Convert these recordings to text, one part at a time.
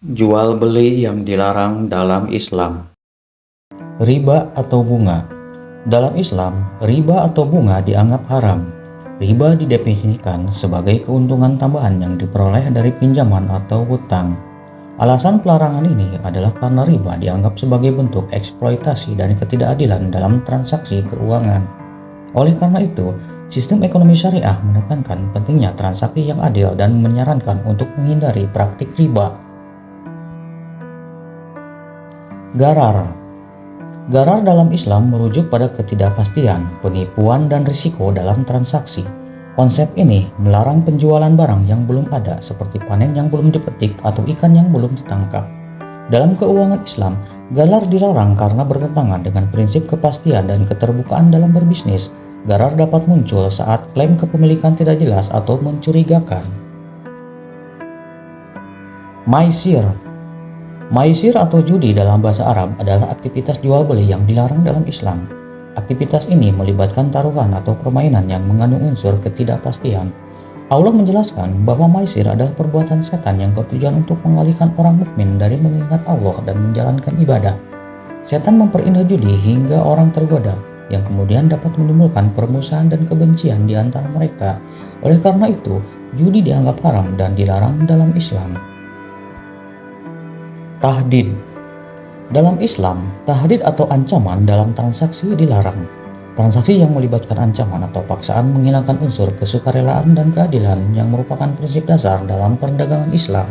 Jual beli yang dilarang dalam Islam. Riba atau bunga. Dalam Islam, riba atau bunga dianggap haram. Riba didefinisikan sebagai keuntungan tambahan yang diperoleh dari pinjaman atau hutang. Alasan pelarangan ini adalah karena riba dianggap sebagai bentuk eksploitasi dan ketidakadilan dalam transaksi keuangan. Oleh karena itu, sistem ekonomi syariah menekankan pentingnya transaksi yang adil dan menyarankan untuk menghindari praktik riba. Gharar. Gharar dalam Islam merujuk pada ketidakpastian, penipuan, dan risiko dalam transaksi. Konsep ini melarang penjualan barang yang belum ada seperti panen yang belum dipetik atau ikan yang belum ditangkap. Dalam keuangan Islam, gharar dilarang karena bertentangan dengan prinsip kepastian dan keterbukaan dalam berbisnis. Gharar dapat muncul saat klaim kepemilikan tidak jelas atau mencurigakan. Maisir. Maisir atau judi dalam bahasa Arab adalah aktivitas jual beli yang dilarang dalam Islam. Aktivitas ini melibatkan taruhan atau permainan yang mengandung unsur ketidakpastian. Allah menjelaskan bahwa maisir adalah perbuatan setan yang bertujuan untuk mengalihkan orang mukmin dari mengingat Allah dan menjalankan ibadah. Setan memperindah judi hingga orang tergoda, yang kemudian dapat menimbulkan permusuhan dan kebencian di antara mereka. Oleh karena itu, judi dianggap haram dan dilarang dalam Islam. Tahdid. Dalam Islam, tahdid atau ancaman dalam transaksi dilarang. Transaksi yang melibatkan ancaman atau paksaan menghilangkan unsur kesukarelaan dan keadilan yang merupakan prinsip dasar dalam perdagangan Islam.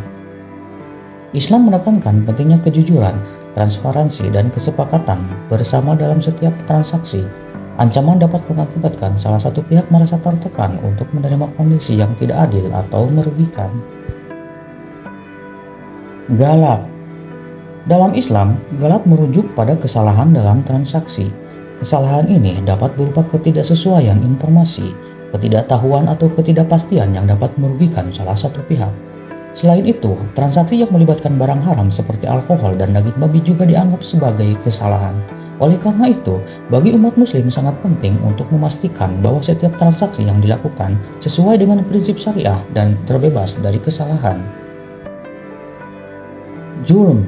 Islam menekankan pentingnya kejujuran, transparansi, dan kesepakatan bersama dalam setiap transaksi. Ancaman dapat mengakibatkan salah satu pihak merasa tertekan untuk menerima kondisi yang tidak adil atau merugikan. Galat. Dalam Islam, galat merujuk pada kesalahan dalam transaksi. Kesalahan ini dapat berupa ketidaksesuaian informasi, ketidaktahuan, atau ketidakpastian yang dapat merugikan salah satu pihak. Selain itu, transaksi yang melibatkan barang haram seperti alkohol dan daging babi juga dianggap sebagai kesalahan. Oleh karena itu, bagi umat muslim sangat penting untuk memastikan bahwa setiap transaksi yang dilakukan sesuai dengan prinsip syariah dan terbebas dari kesalahan. Jurm.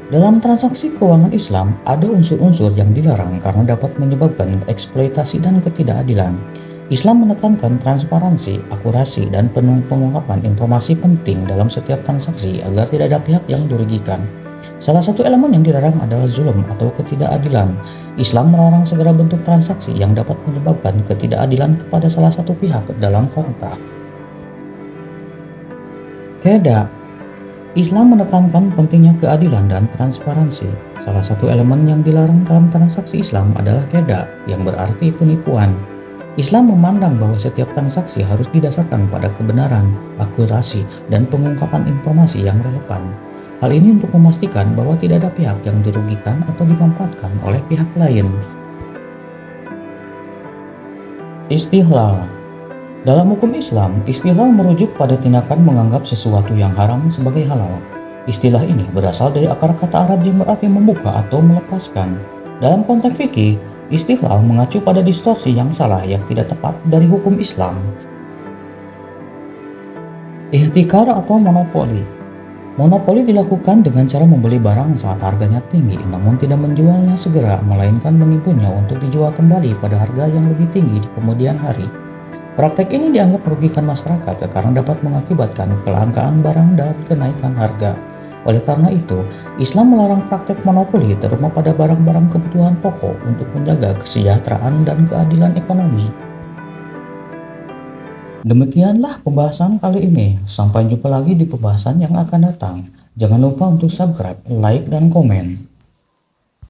Dalam transaksi keuangan Islam, ada unsur-unsur yang dilarang karena dapat menyebabkan eksploitasi dan ketidakadilan. Islam menekankan transparansi, akurasi, dan pengungkapan informasi penting dalam setiap transaksi agar tidak ada pihak yang dirugikan. Salah satu elemen yang dilarang adalah zulm atau ketidakadilan. Islam melarang segala bentuk transaksi yang dapat menyebabkan ketidakadilan kepada salah satu pihak dalam kontrak. Qeda. Islam menekankan pentingnya keadilan dan transparansi. Salah satu elemen yang dilarang dalam transaksi Islam adalah qeda, yang berarti penipuan. Islam memandang bahwa setiap transaksi harus didasarkan pada kebenaran, akurasi, dan pengungkapan informasi yang relevan. Hal ini untuk memastikan bahwa tidak ada pihak yang dirugikan atau dimanfaatkan oleh pihak lain. Istihlal. Dalam hukum Islam, istihlal merujuk pada tindakan menganggap sesuatu yang haram sebagai halal. Istilah ini berasal dari akar kata Arab yang berarti membuka atau melepaskan. Dalam konteks fikih, istihlal mengacu pada distorsi yang salah yang tidak tepat dari hukum Islam. Ihtikar atau monopoli. Monopoli dilakukan dengan cara membeli barang saat harganya tinggi namun tidak menjualnya segera, melainkan menipunya untuk dijual kembali pada harga yang lebih tinggi di kemudian hari. Praktek ini dianggap merugikan masyarakat karena dapat mengakibatkan kelangkaan barang dan kenaikan harga. Oleh karena itu, Islam melarang praktek monopoli terutama pada barang-barang kebutuhan pokok untuk menjaga kesejahteraan dan keadilan ekonomi. Demikianlah pembahasan kali ini. Sampai jumpa lagi di pembahasan yang akan datang. Jangan lupa untuk subscribe, like, dan komen.